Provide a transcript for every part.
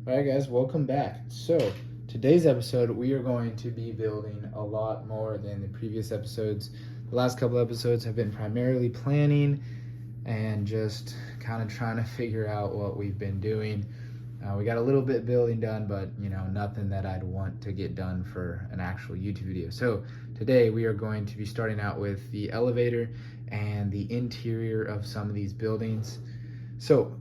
Alright guys, welcome back. So, today's episode we are going to be building a lot more than the previous episodes. The last couple episodes have been primarily planning and just kind of trying to figure out what we've been doing. We got a little bit building done, but nothing that I'd want to get done for an actual YouTube video. So today we are going to be starting out with the elevator and the interior of some of these buildings. So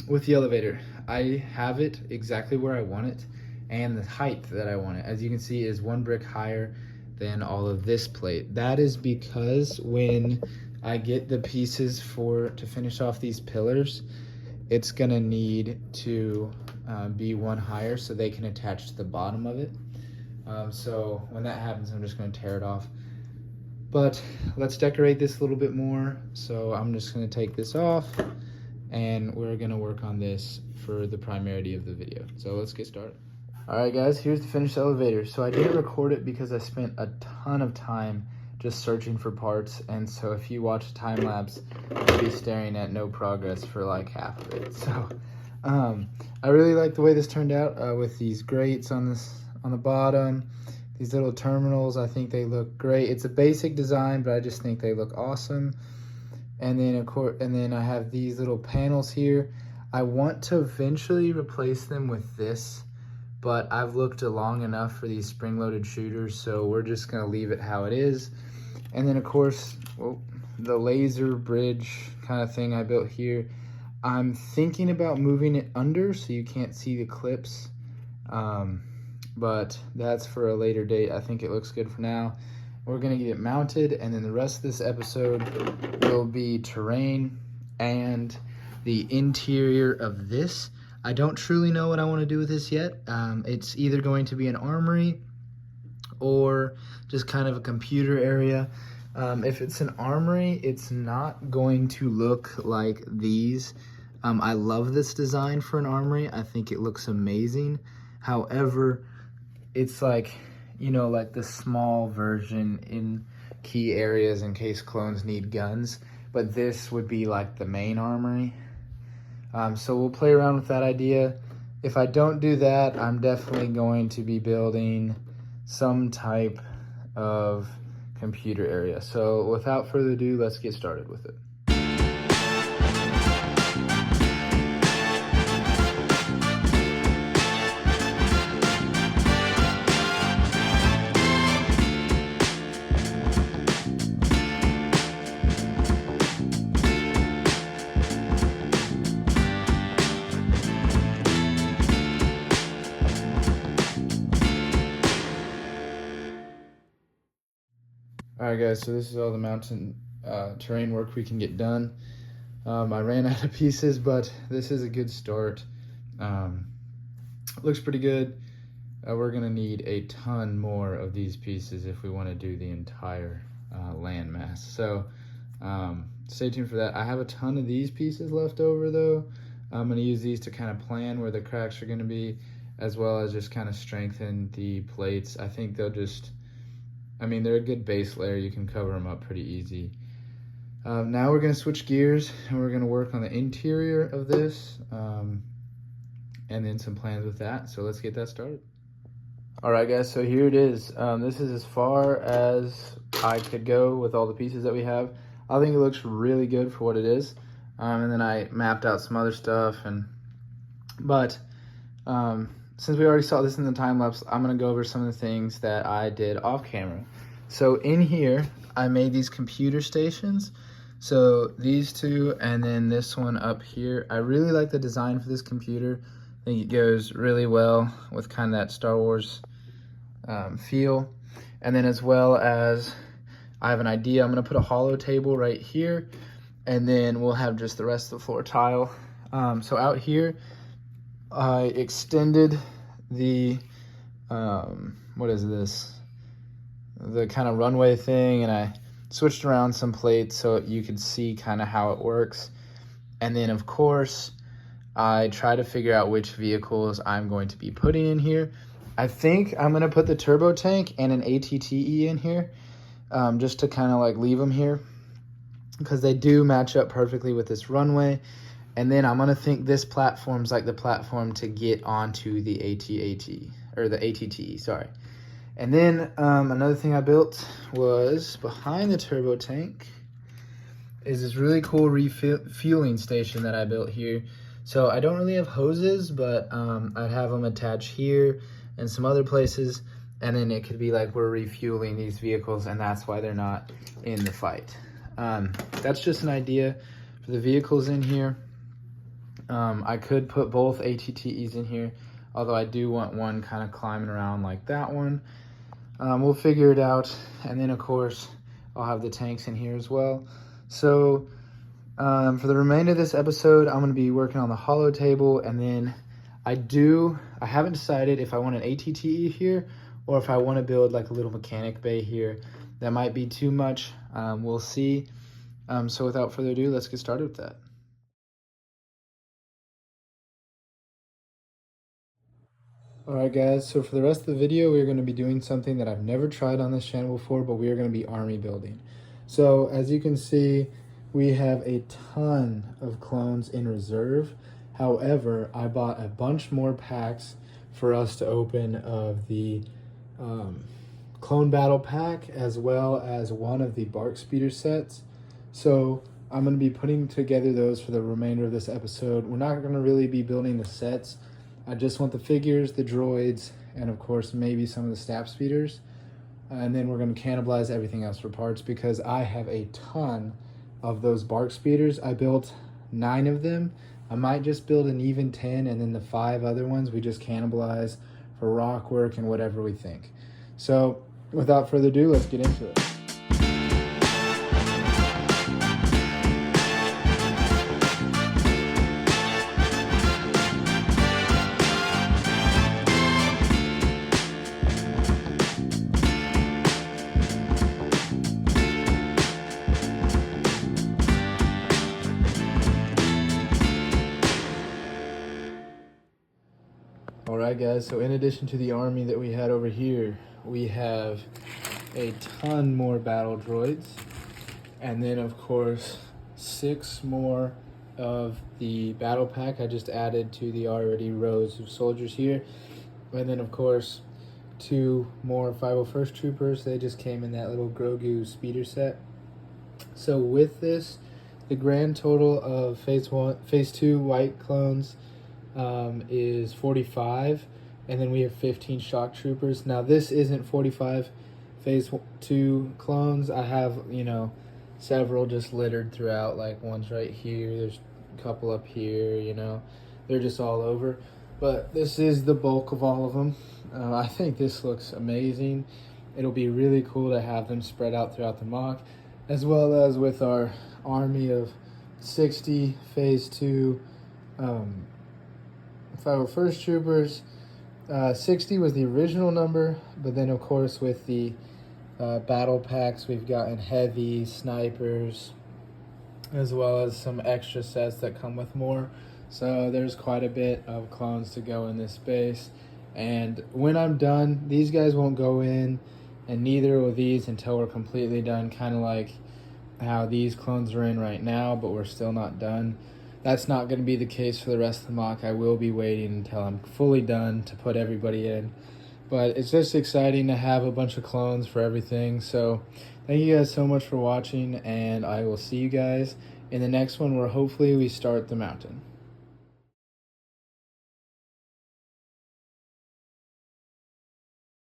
with the elevator, I have it exactly where I want it and the height that I want it. As you can see, is one brick higher than all of this plate. That is because when I get the pieces to finish off these pillars, it's gonna need to be one higher so they can attach to the bottom of it. So when that happens, I'm just gonna tear it off. But let's decorate this a little bit more. So I'm just gonna take this off and we're gonna work on this for the primarity of the video. So let's get started. All right guys, here's the finished elevator. So I didn't record it because I spent a ton of time just searching for parts, and so if you watch a time lapse, you'll be staring at no progress for like half of it. So I really like the way this turned out with these grates on the bottom, these little terminals. I think they look great. It's a basic design, but I just think they look awesome. And then I have these little panels here. I want to eventually replace them with this, but I've looked long enough for these spring-loaded shooters, so we're just gonna leave it how it is. And then of course, the laser bridge kind of thing I built here, I'm thinking about moving it under so you can't see the clips, but that's for a later date. I think it looks good for now. We're gonna get it mounted, and then the rest of this episode will be terrain and the interior of this. I don't truly know what I want to do with this yet. It's either going to be an armory or just kind of a computer area. If it's an armory, it's not going to look like these. I love this design for an armory. I think it looks amazing. However, it's like, like the small version in key areas in case clones need guns. But this would be like the main armory. So we'll play around with that idea. If I don't do that, I'm definitely going to be building some type of computer area. So without further ado, let's get started with it. Alright guys, so this is all the mountain terrain work we can get done. I ran out of pieces, but this is a good start. Looks pretty good. We're gonna need a ton more of these pieces if we want to do the entire land mass. So stay tuned for that. I have a ton of these pieces left over though. I'm gonna use these to kind of plan where the cracks are gonna be, as well as just kind of strengthen the plates. I think they'll just, they're a good base layer. You can cover them up pretty easy. Now we're gonna switch gears and we're gonna work on the interior of this and then some plans with that. So let's get that started. All right guys, so here it is. This is as far as I could go with all the pieces that we have. I think it looks really good for what it is. And then I mapped out some other stuff, but since we already saw this in the time lapse, I'm gonna go over some of the things that I did off camera. So in here, I made these computer stations. So these two, and then this one up here. I really like the design for this computer. I think it goes really well with kind of that Star Wars feel. And then as well as, I have an idea. I'm gonna put a hollow table right here, and then we'll have just the rest of the floor tile. So out here, I extended the, what is this? The kind of runway thing, and I switched around some plates so you could see kind of how it works. And then of course, I try to figure out which vehicles I'm going to be putting in here. I think I'm gonna put the turbo tank and an ATTE in here, just to kind of like leave them here, because they do match up perfectly with this runway. And then I'm gonna think this platform's like the platform to get onto the AT-AT, or the ATT, sorry. And then another thing I built was behind the turbo tank is this really cool refueling station that I built here. So I don't really have hoses, but I'd have them attached here and some other places. And then it could be like we're refueling these vehicles, and that's why they're not in the fight. That's just an idea for the vehicles in here. I could put both ATTEs in here, although I do want one kind of climbing around like that one. We'll figure it out. And then of course, I'll have the tanks in here as well. So for the remainder of this episode, I'm gonna be working on the hollow table, and then I haven't decided if I want an ATTE here or if I wanna build like a little mechanic bay here. That might be too much, we'll see. So without further ado, let's get started with that. Alright guys, so for the rest of the video, we're going to be doing something that I've never tried on this channel before, but we are going to be army building. So as you can see, we have a ton of clones in reserve. However, I bought a bunch more packs for us to open of the clone battle pack, as well as one of the bark speeder sets. So I'm going to be putting together those for the remainder of this episode. We're not going to really be building the sets. I just want the figures, the droids, and of course maybe some of the staff speeders. And then we're going to cannibalize everything else for parts, because I have a ton of those bark speeders. I built 9 of them. I might just build an even 10, and then the 5 other ones we just cannibalize for rock work and whatever we think. So without further ado, let's get into it. Alright guys, so in addition to the army that we had over here, we have a ton more battle droids, and then of course 6 more of the battle pack I just added to the already rows of soldiers here, and then of course 2 more 501st troopers. They just came in that little Grogu speeder set. So with this, the grand total of phase 2 white clones is 45, and then we have 15 shock troopers. Now this isn't 45 phase 2 clones. I have, you know, several just littered throughout, like one's right here, there's a couple up here, you know, they're just all over, but this is the bulk of all of them. I think this looks amazing. It'll be really cool to have them spread out throughout the mock, as well as with our army of 60 phase 2 501st troopers. 60 was the original number, but then of course with the battle packs we've gotten heavy snipers, as well as some extra sets that come with more. So there's quite a bit of clones to go in this base, and when I'm done, these guys won't go in, and neither will these until we're completely done, kind of like how these clones are in right now, but we're still not done. That's not going to be the case for the rest of the mock. I will be waiting until I'm fully done to put everybody in. But it's just exciting to have a bunch of clones for everything. So thank you guys so much for watching, and I will see you guys in the next one, where hopefully we start the mountain.